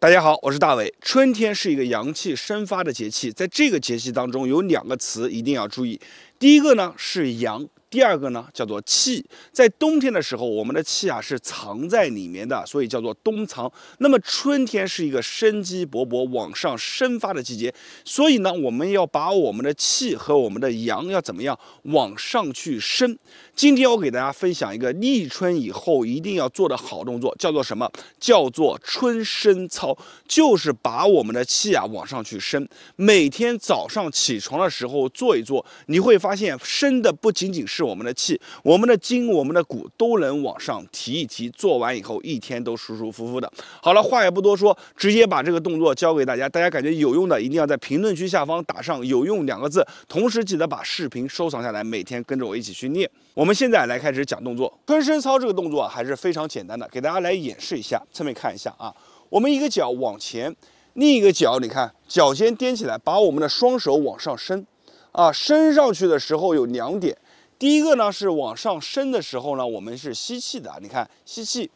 大家好，我是大伟。春天是一个阳气生发的节气，在这个节气当中有两个词一定要注意。第一个呢是阳，第二个呢叫做气。在冬天的时候，我们的气啊是藏在里面的，所以叫做冬藏。那么春天是一个生机勃勃、往上生发的季节，所以呢，我们要把我们的气和我们的阳要怎么样往上去升。今天我给大家分享一个立春以后一定要做的好动作，叫做什么？叫做春升操，就是把我们的气啊往上去升。每天早上起床的时候做一做，你会发现升的不仅仅是我们的气，我们的筋、我们的骨都能往上提一提。做完以后，一天都舒舒服服的。好了，话也不多说，直接把这个动作教给大家。大家感觉有用的，一定要在评论区下方打上“有用”两个字，同时记得把视频收藏下来，每天跟着我一起去练。我们现在来开始讲动作。春升操这个动作啊，还是非常简单的，给大家来演示一下。侧面看一下啊，我们一个脚往前，另一个脚你看脚尖踮起来，把我们的双手往上升啊，升上去的时候有两点。第一个呢是往上升的时候呢，我们是吸气的，你看吸气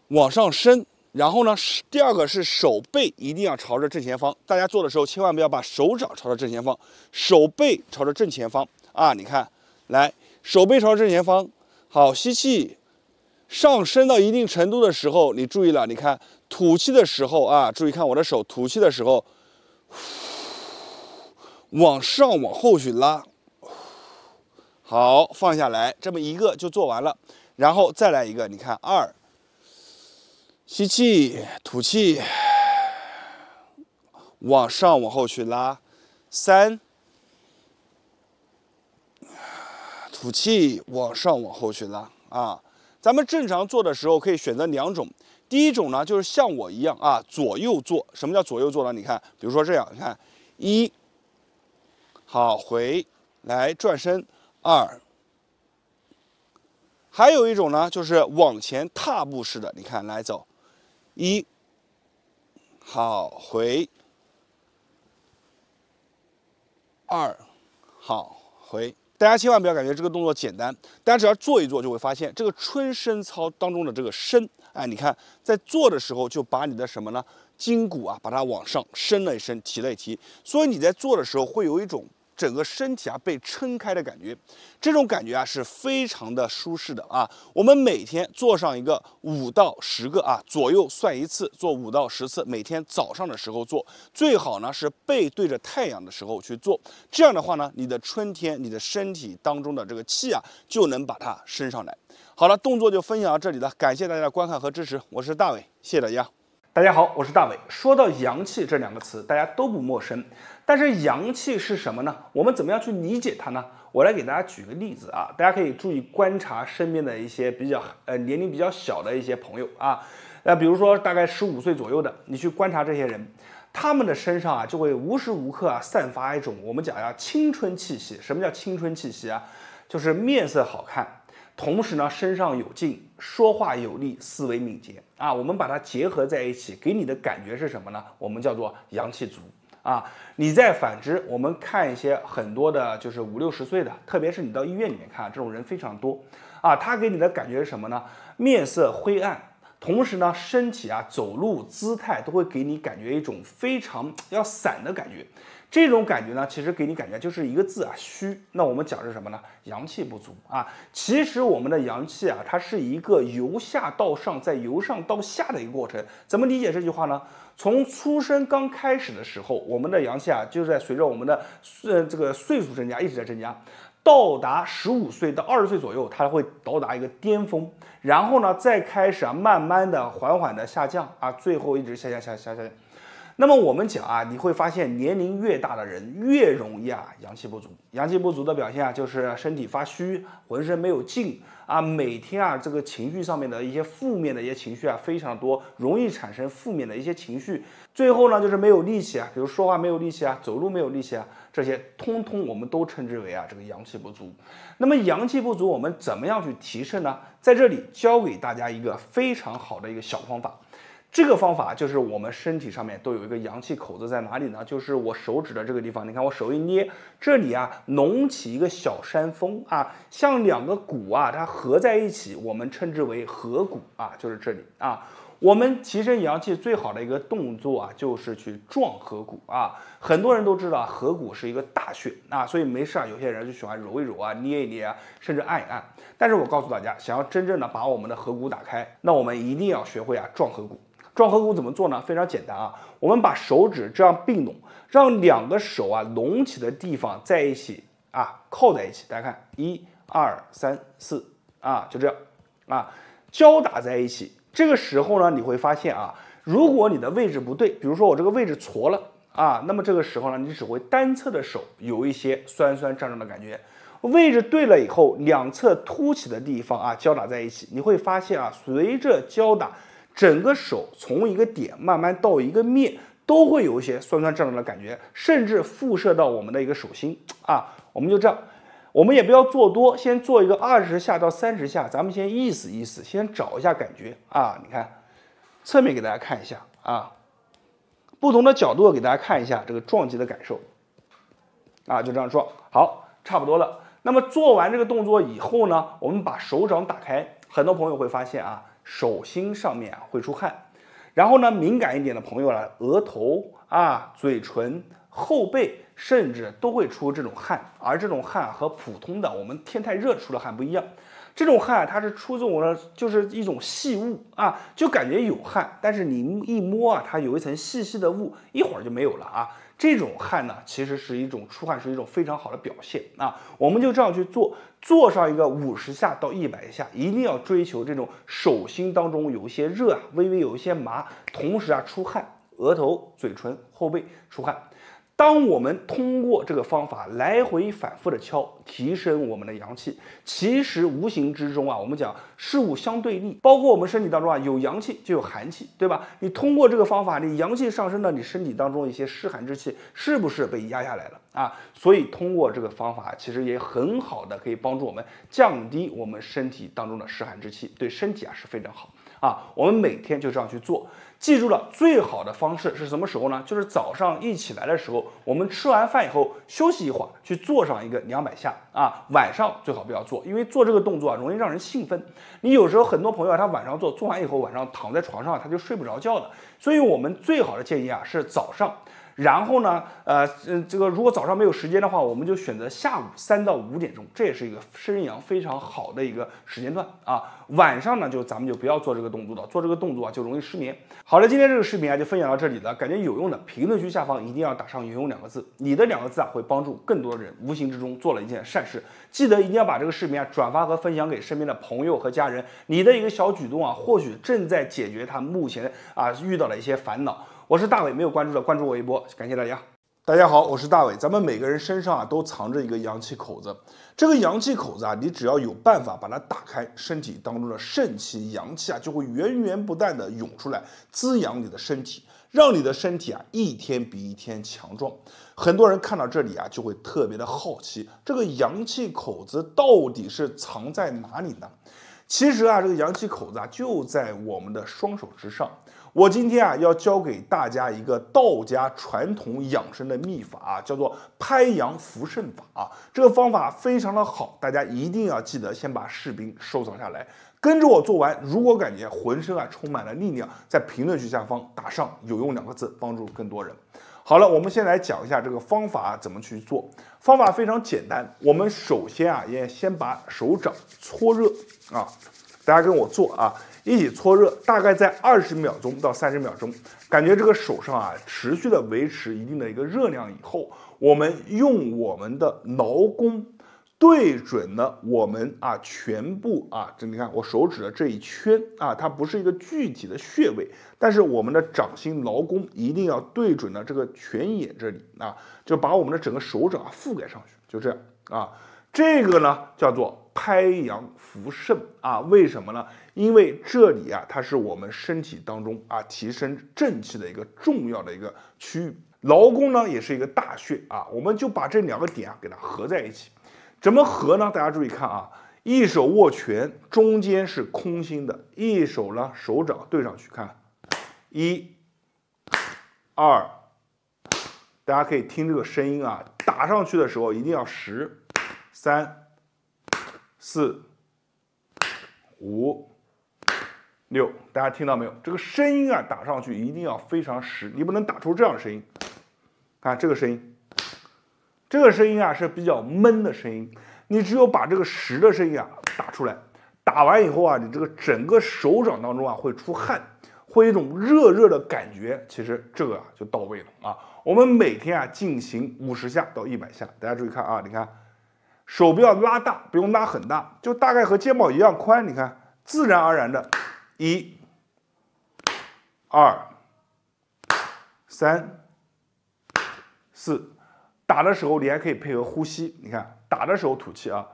往上升。然后呢，第二个是手背一定要朝着正前方，大家做的时候千万不要把手掌朝着正前方，手背朝着正前方啊，你看，来。手背朝正前方，好，吸气，上升到一定程度的时候，你注意了，你看吐气的时候啊，注意看我的手，吐气的时候，往上往后去拉，好，放下来，这么一个就做完了，然后再来一个，你看2，吸气，吐气，往上往后去拉，3。吐气，往上往后去拉啊！咱们正常做的时候可以选择两种，第一种呢就是像我一样啊，左右做。什么叫左右做呢？你看，比如说这样，你看1，好，回来转身2。还有一种呢就是往前踏步式的，你看来走1，好，回2，好，回。大家千万不要感觉这个动作简单，大家只要做一做就会发现，这个春升操当中的这个升，哎，你看在做的时候就把你的什么呢？筋骨啊，把它往上升了一升，提了一提，所以你在做的时候会有一种整个身体啊被撑开的感觉，这种感觉啊是非常的舒适的啊。我们每天做上一个5到10个啊，左右算一次，做5到10次，每天早上的时候做，最好呢是背对着太阳的时候去做。这样的话呢，你的春天，你的身体当中的这个气啊，就能把它升上来。好了，动作就分享到这里了，感谢大家的观看和支持，我是大伟，谢谢大家。大家好，我是大伟。说到阳气这两个词，大家都不陌生。但是阳气是什么呢？我们怎么样去理解它呢？我来给大家举个例子啊，大家可以注意观察身边的一些年龄比较小的一些朋友啊，比如说大概15岁左右的，你去观察这些人，他们的身上啊就会无时无刻啊散发一种我们讲呀青春气息。什么叫青春气息啊？就是面色好看。同时呢，身上有劲，说话有力，思维敏捷啊。我们把它结合在一起，给你的感觉是什么呢？我们叫做阳气足啊。你再反之，我们看一些很多的，就是50、60岁的，特别是你到医院里面看，这种人非常多啊。他给你的感觉是什么呢？面色灰暗，同时呢，身体啊走路姿态都会给你感觉一种非常要散的感觉。这种感觉呢，其实给你感觉就是一个字啊，虚。那我们讲是什么呢？阳气不足啊。其实我们的阳气啊，它是一个由下到上，再由上到下的一个过程。怎么理解这句话呢？从出生刚开始的时候，我们的阳气啊，就在随着我们的这个岁数增加，一直在增加。到达15岁到20岁左右，它会到达一个巅峰，然后呢，再开始啊，慢慢的、缓缓的下降啊，最后一直下降。那么我们讲啊，你会发现年龄越大的人越容易啊阳气不足。阳气不足的表现啊，就是身体发虚，浑身没有劲啊，每天啊这个情绪上面的一些负面的一些情绪啊非常多，容易产生负面的一些情绪。最后呢，就是没有力气啊，比如说话没有力气啊，走路没有力气啊，这些通通我们都称之为啊这个阳气不足。那么阳气不足，我们怎么样去提升呢？在这里教给大家一个非常好的一个小方法。这个方法就是我们身体上面都有一个阳气口子在哪里呢？就是我手指的这个地方，你看我手一捏，这里啊隆起一个小山峰啊，像2个骨啊，它合在一起，我们称之为合谷啊，就是这里啊。我们提升阳气最好的一个动作啊，就是去撞合谷啊。很多人都知道合谷是一个大穴啊，所以没事啊，有些人就喜欢揉一揉啊、捏一捏啊，甚至按一按。但是我告诉大家，想要真正的把我们的合谷打开，那我们一定要学会啊撞合谷。撞合谷怎么做呢？非常简单啊，我们把手指这样并拢，让两个手啊隆起的地方在一起啊靠在一起。大家看，1、2、3、4啊，就这样啊，交打在一起。这个时候呢，你会发现啊，如果你的位置不对，比如说我这个位置错了啊，那么这个时候呢，你只会单侧的手有一些酸酸胀胀的感觉。位置对了以后，两侧凸起的地方啊交打在一起，你会发现啊，随着交打，整个手从一个点慢慢到一个面，都会有一些酸酸胀胀的感觉，甚至辐射到我们的一个手心啊。我们就这样，我们也不要做多，先做一个20下到30下，咱们先意思意思，先找一下感觉啊。你看，侧面给大家看一下啊，不同的角度给大家看一下这个撞击的感受啊，就这样撞，好，差不多了。那么做完这个动作以后呢，我们把手掌打开，很多朋友会发现啊，手心上面会出汗，然后呢，敏感一点的朋友呢，额头啊、嘴唇、后背甚至都会出这种汗，而这种汗和普通的我们天太热出的汗不一样，这种汗它是出这种呢，就是一种细雾啊，就感觉有汗，但是你一摸啊，它有一层细细的雾，一会儿就没有了啊。这种汗呢，其实是一种出汗，是一种非常好的表现啊。我们就这样去做，做上一个50下到100下，一定要追求这种手心当中有一些热啊，微微有一些麻，同时啊出汗，额头、嘴唇、后背出汗。当我们通过这个方法来回反复的敲，提升我们的阳气，其实无形之中啊，我们讲事物相对立，包括我们身体当中啊有阳气就有寒气，对吧？你通过这个方法，你阳气上升了，你身体当中一些湿寒之气是不是被压下来了啊？所以通过这个方法，其实也很好的可以帮助我们降低我们身体当中的湿寒之气，对身体啊是非常好啊。我们每天就这样去做。记住了，最好的方式是什么时候呢？就是早上一起来的时候，我们吃完饭以后休息一会儿，去做上一个200下啊。晚上最好不要做，因为做这个动作啊容易让人兴奋。你有时候很多朋友啊，他晚上做完以后，晚上躺在床上他就睡不着觉的。所以我们最好的建议啊是早上。然后呢，这个如果早上没有时间的话，我们就选择下午3到5点钟，这也是一个生阳非常好的一个时间段啊。晚上呢，咱们就不要做这个动作了，做这个动作啊就容易失眠。好了，今天这个视频啊就分享到这里了，感觉有用的，评论区下方一定要打上"有用"2个字，你的2个字啊会帮助更多的人，无形之中做了一件善事。记得一定要把这个视频啊转发和分享给身边的朋友和家人，你的一个小举动啊，或许正在解决他目前啊遇到的一些烦恼。我是大伟，没有关注的关注我一波，感谢大家。大家好，我是大伟。咱们每个人身上啊都藏着一个阳气口子，这个阳气口子啊，你只要有办法把它打开，身体当中的肾气、阳气啊就会源源不断的涌出来，滋养你的身体，让你的身体啊一天比一天强壮。很多人看到这里啊，就会特别的好奇，这个阳气口子到底是藏在哪里呢？其实啊，这个阳气口子啊就在我们的双手之上。我今天啊要教给大家一个道家传统养生的秘法啊，叫做拍阳扶肾法啊。这个方法非常的好，大家一定要记得先把视频收藏下来，跟着我做完。如果感觉浑身啊充满了力量，在评论区下方打上"有用"2个字，帮助更多人。好了，我们先来讲一下这个方法怎么去做。方法非常简单，我们首先啊也先把手掌搓热啊，大家跟我做啊。一起搓热，大概在20秒钟到30秒钟，感觉这个手上啊持续的维持一定的一个热量以后，我们用我们的劳宫对准了我们啊全部啊，这你看我手指的这一圈啊，它不是一个具体的穴位，但是我们的掌心劳宫一定要对准了这个泉眼这里啊，就把我们的整个手掌覆盖上去，就这样啊。这个呢叫做拍阳扶肾啊，为什么呢？因为这里啊，它是我们身体当中啊提升正气的一个重要的一个区域。劳宫呢也是一个大穴啊，我们就把这2个点啊给它合在一起。怎么合呢？大家注意看啊，一手握拳，中间是空心的，一手呢手掌对上去，看，1、2，大家可以听这个声音啊，打上去的时候一定要10、3、4、5、6，大家听到没有？这个声音啊，打上去一定要非常实，你不能打出这样的声音。看这个声音，这个声音啊是比较闷的声音，你只有把这个实的声音啊打出来，打完以后啊，你这个整个手掌当中啊会出汗，会有一种热热的感觉，其实这个啊就到位了啊。我们每天啊进行50下到100下，大家注意看啊，你看手不要拉大，不用拉很大，就大概和肩膀一样宽，你看自然而然的1、2、3、4，打的时候你还可以配合呼吸，你看打的时候吐气啊，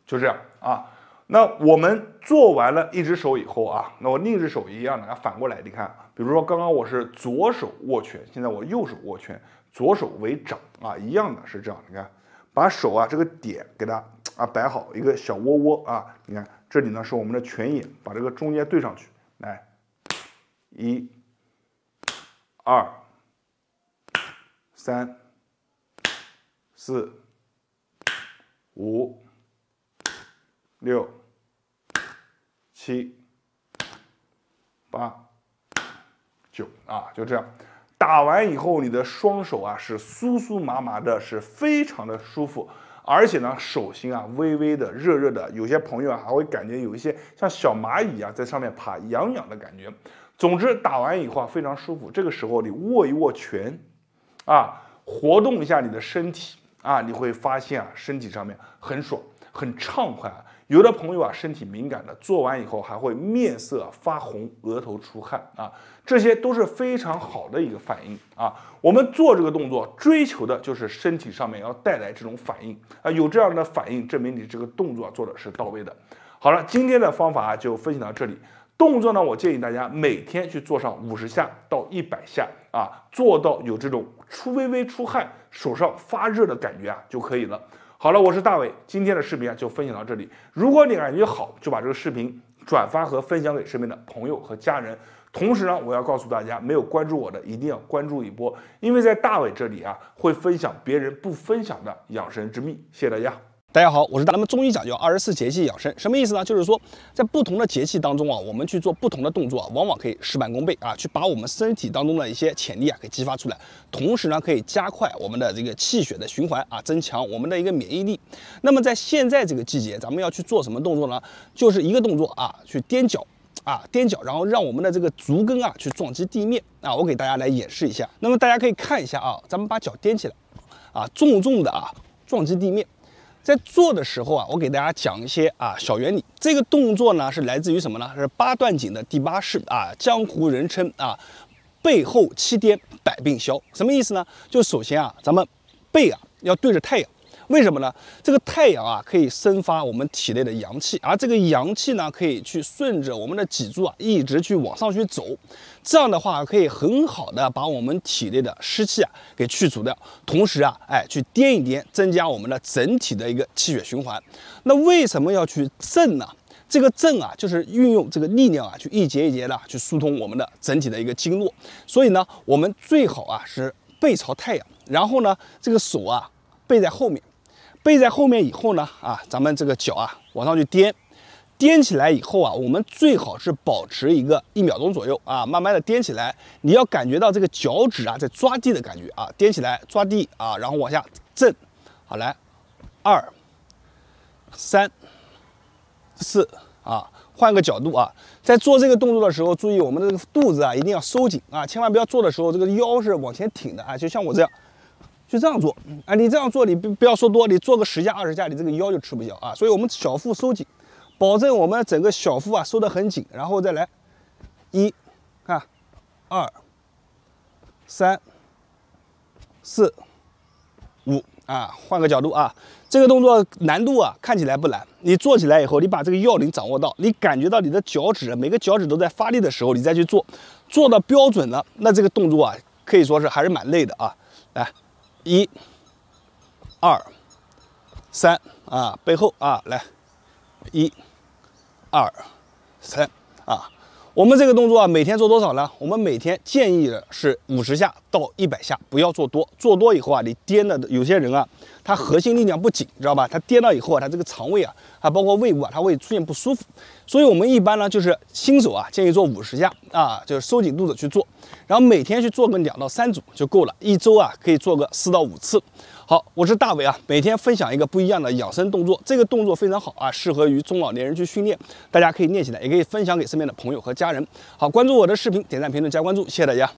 就这样啊。那我们做完了一只手以后啊，那我另一只手一样的，反过来，你看，比如说刚刚我是左手握拳，现在我右手握拳，左手为掌啊，一样的是这样，你看，把手啊这个点给它啊摆好，一个小窝窝啊，你看这里呢是我们的拳眼，把这个中间对上去，来，1、2、3、4、5、6、7、8、9啊，就这样。打完以后，你的双手啊是酥酥麻麻的，是非常的舒服，而且呢手心啊微微的热热的，有些朋友啊还会感觉有一些像小蚂蚁啊在上面爬，痒痒的感觉。总之打完以后啊非常舒服。这个时候你握一握拳，啊，活动一下你的身体啊，你会发现啊身体上面很爽，很畅快啊。有的朋友啊，身体敏感的，做完以后还会面色发红，额头出汗啊，这些都是非常好的一个反应啊。我们做这个动作，追求的就是身体上面要带来这种反应啊，有这样的反应，证明你这个动作做的是到位的。好了，今天的方法就分享到这里。动作呢，我建议大家每天去做上50下到100下啊，做到有这种微微出汗、手上发热的感觉啊就可以了。好了，我是大伟，今天的视频啊就分享到这里。如果你感觉好，就把这个视频转发和分享给身边的朋友和家人。同时呢，我要告诉大家，没有关注我的一定要关注一波，因为在大伟这里啊会分享别人不分享的养生之秘。谢谢大家。大家好，我是大咱们中医讲究24节气养生，什么意思呢？就是说，在不同的节气当中啊，我们去做不同的动作啊，往往可以事半功倍啊，去把我们身体当中的一些潜力啊给激发出来，同时呢，可以加快我们的这个气血的循环啊，增强我们的一个免疫力。那么在现在这个季节，咱们要去做什么动作呢？就是一个动作啊，去踮脚。踮脚，然后让我们的这个足跟啊去撞击地面啊，我给大家来演示一下。那么大家可以看一下啊，咱们把脚踮起来，啊，重重的啊撞击地面。在做的时候啊，我给大家讲一些小原理。这个动作呢是来自于什么呢？是八段锦的第8式啊，江湖人称背后7颠百病消。什么意思呢？就首先啊，咱们背啊要对着太阳。为什么呢？这个太阳啊，可以生发我们体内的阳气，而这个阳气呢，可以去顺着我们的脊柱啊，一直去往上去走。这样的话，可以很好的把我们体内的湿气啊给去除掉，同时啊，去颠一颠，增加我们的整体的一个气血循环。那为什么要去震呢？这个震啊，就是运用这个力量啊，去一节一节的去疏通我们的整体的一个经络。所以呢，我们最好啊是背朝太阳，然后呢，这个手啊背在后面。背在后面以后呢，咱们这个脚啊往上去颠起来以后啊，我们最好是保持一个1秒钟左右啊，慢慢的颠起来。你要感觉到这个脚趾啊在抓地的感觉啊，颠起来抓地啊，然后往下震。好，来，2、3、4啊，换个角度啊。在做这个动作的时候，注意我们的这个肚子啊一定要收紧啊，千万不要做的时候这个腰是往前挺的啊，就像我这样。就这样做啊，你这样做，你不要说多，你做个10下20下，你这个腰就吃不消啊。所以我们小腹收紧，保证我们整个小腹啊收得很紧，然后再来1、2、3、4、5啊，换个角度啊。这个动作难度啊看起来不难，你做起来以后，你把这个要领掌握到，你感觉到你的脚趾每个脚趾都在发力的时候，你再去做，做到标准了，那这个动作啊可以说是还是蛮累的啊。来。1、2、3啊，背后啊，来，1、2、3啊，我们这个动作啊，每天做多少呢？我们每天建议的是50下到100下，不要做多。做多以后啊，你颠的有些人啊，他核心力量不紧，知道吧？他颠到以后啊，他这个肠胃啊，包括胃部啊，他会出现不舒服。所以我们一般呢，就是新手啊，建议做50下啊，就是收紧肚子去做，然后每天去做个2到3组就够了。一周啊，可以做个4到5次。好，我是大伟啊，每天分享一个不一样的养生动作，这个动作非常好啊，适合于中老年人去训练，大家可以练起来，也可以分享给身边的朋友和家人。好，关注我的视频，点赞、评论、加关注，谢谢大家。